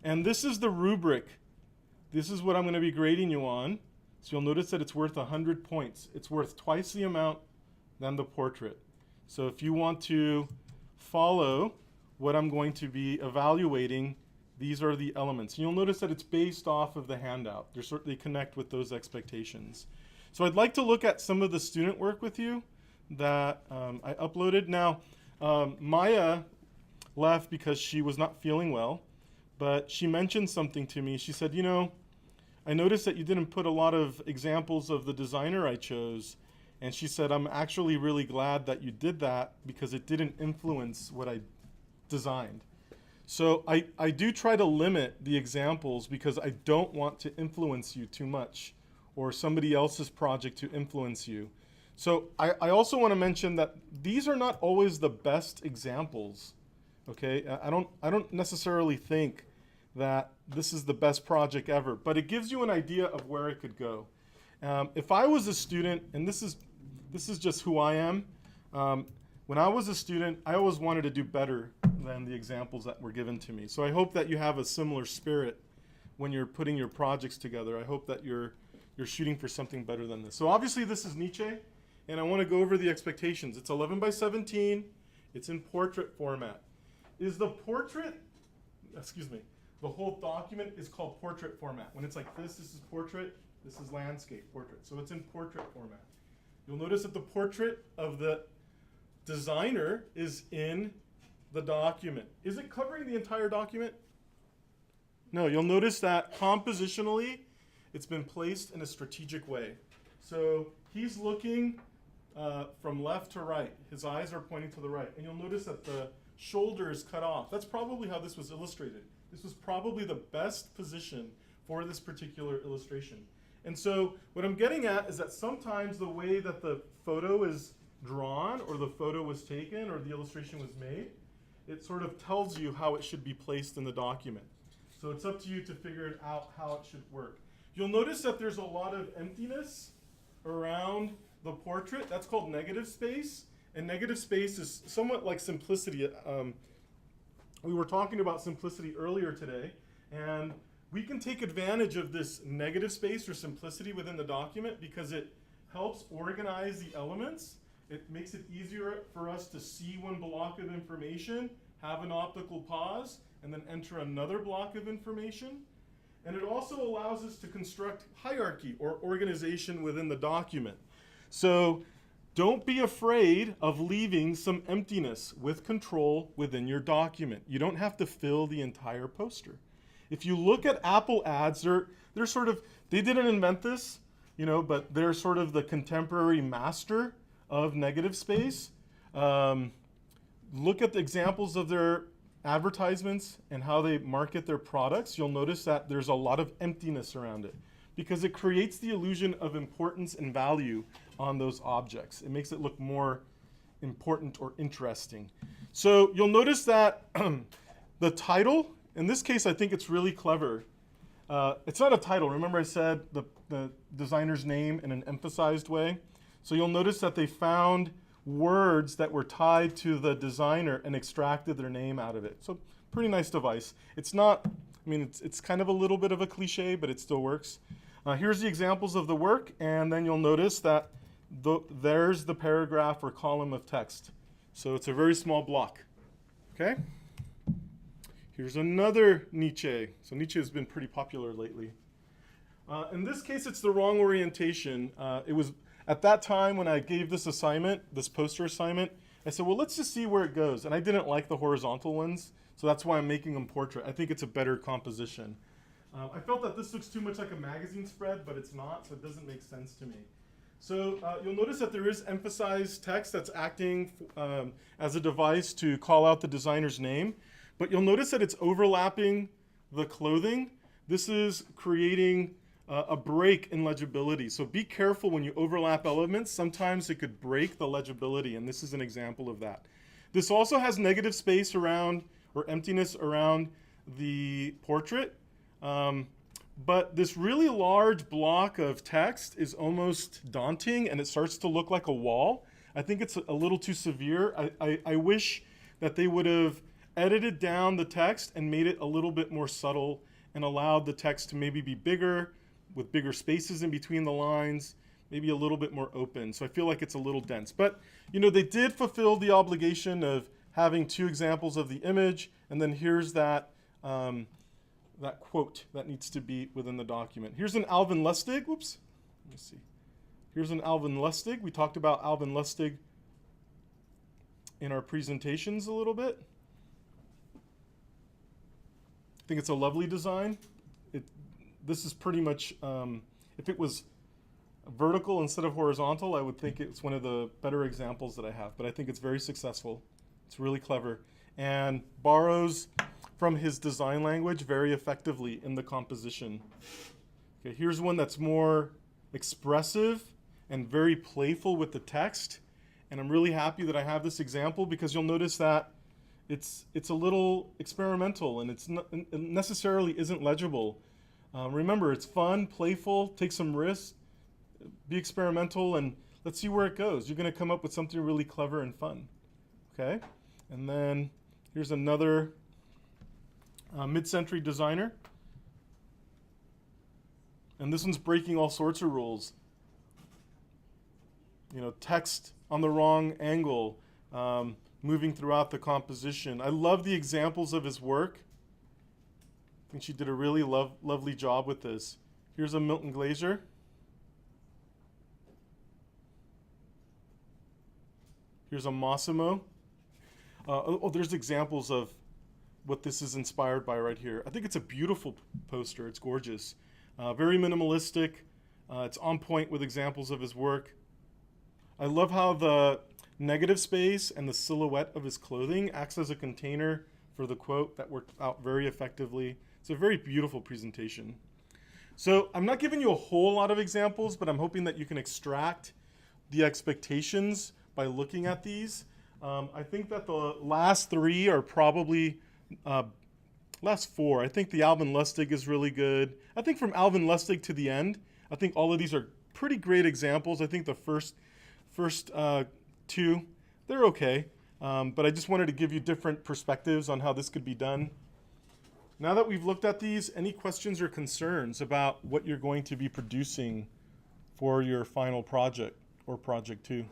And this is the rubric. This is what I'm going to be grading you on. So you'll notice that it's worth 100 points. It's worth twice the amount than the portrait. So if you want to follow what I'm going to be evaluating, these are the elements. And you'll notice that it's based off of the handout. They connect with those expectations. So I'd like to look at some of the student work with you that I uploaded. Now, Maya left because she was not feeling well, but she mentioned something to me. She said, you know, I noticed that you didn't put a lot of examples of the designer I chose. And she said, I'm actually really glad that you did that because it didn't influence what I designed. So I do try to limit the examples because I don't want to influence you too much or somebody else's project to influence you. So I also want to mention that these are not always the best examples. Okay, I don't necessarily think that this is the best project ever, but it gives you an idea of where it could go. If I was a student, and this is just who I am, when I was a student, I always wanted to do better than the examples that were given to me. So I hope that you have a similar spirit when you're putting your projects together. I hope that you're shooting for something better than this. So obviously this is Nietzsche, and I want to go over the expectations. It's 11 by 17. It's in portrait format. Is the portrait, excuse me, the whole document is called portrait format. When it's like this is portrait, this is landscape portrait. So it's in portrait format. You'll notice that the portrait of the designer is in the document. Is it covering the entire document? No, you'll notice that compositionally, it's been placed in a strategic way. So he's looking from left to right. His eyes are pointing to the right. And you'll notice that the shoulder is cut off. That's probably how this was illustrated. This was probably the best position for this particular illustration. And so what I'm getting at is that sometimes the way that the photo is drawn or the photo was taken or the illustration was made, it sort of tells you how it should be placed in the document. So it's up to you to figure it out how it should work. You'll notice that there's a lot of emptiness around the portrait. That's called negative space. And negative space is somewhat like simplicity. We were talking about simplicity earlier today, and we can take advantage of this negative space or simplicity within the document because it helps organize the elements. It makes it easier for us to see one block of information, have an optical pause, and then enter another block of information. And it also allows us to construct hierarchy or organization within the document. So don't be afraid of leaving some emptiness with control within your document. You don't have to fill the entire poster. If you look at Apple ads, they're sort of, they didn't invent this, you know, but they're sort of the contemporary master of negative space. Look at the examples of their advertisements and how they market their products. You'll notice that there's a lot of emptiness around it because it creates the illusion of importance and value on those objects. It makes it look more important or interesting. So you'll notice that the title, in this case, I think it's really clever. It's not a title. Remember I said the designer's name in an emphasized way? So you'll notice that they found words that were tied to the designer and extracted their name out of it. So pretty nice device. It's not, I mean, it's kind of a little bit of a cliche, but it still works. Here's the examples of the work, and then you'll notice that there's the paragraph or column of text. So it's a very small block, okay? Here's another Nietzsche. So Nietzsche has been pretty popular lately. In this case, it's the wrong orientation. It was at that time when I gave this assignment, this poster assignment, I said, well, let's just see where it goes. And I didn't like the horizontal ones, so that's why I'm making them portrait. I think it's a better composition. I felt that this looks too much like a magazine spread, but it's not, so it doesn't make sense to me. So you'll notice that there is emphasized text that's acting as a device to call out the designer's name. But you'll notice that it's overlapping the clothing. This is creating a break in legibility. So be careful when you overlap elements. Sometimes it could break the legibility, and this is an example of that. This also has negative space around, or emptiness around the portrait. But this really large block of text is almost daunting, and it starts to look like a wall. I think it's a little too severe. I wish that they would have edited down the text and made it a little bit more subtle and allowed the text to maybe be bigger with bigger spaces in between the lines, maybe a little bit more open. So I feel like it's a little dense. But, you know, they did fulfill the obligation of having 2 examples of the image, and then here's that, that quote that needs to be within the document. Here's an Alvin Lustig. Whoops. Let me see. Here's an Alvin Lustig. We talked about Alvin Lustig in our presentations a little bit. I think it's a lovely design. This is pretty much, if it was vertical instead of horizontal, I would think it's one of the better examples that I have, but I think it's very successful. It's really clever and borrows from his design language very effectively in the composition. Okay, here's one that's more expressive and very playful with the text, and I'm really happy that I have this example because you'll notice that it's a little experimental and it necessarily isn't legible. Remember, it's fun, playful, take some risks, be experimental, and let's see where it goes. You're going to come up with something really clever and fun. Okay? And then here's another mid-century designer. And this one's breaking all sorts of rules. You know, text on the wrong angle, moving throughout the composition. I love the examples of his work. I think she did a really lovely job with this. Here's a Milton Glaser. Here's a Massimo. There's examples of what this is inspired by right here. I think it's a beautiful poster. It's gorgeous. Very minimalistic. It's on point with examples of his work. I love how the negative space and the silhouette of his clothing acts as a container for the quote. That worked out very effectively. It's a very beautiful presentation. So I'm not giving you a whole lot of examples, but I'm hoping that you can extract the expectations by looking at these. I think that the last 3 are probably, last 4. I think the Alvin Lustig is really good. I think from Alvin Lustig to the end, I think all of these are pretty great examples. I think the first 2, they're okay. But I just wanted to give you different perspectives on how this could be done. Now that we've looked at these, any questions or concerns about what you're going to be producing for your final project or project 2?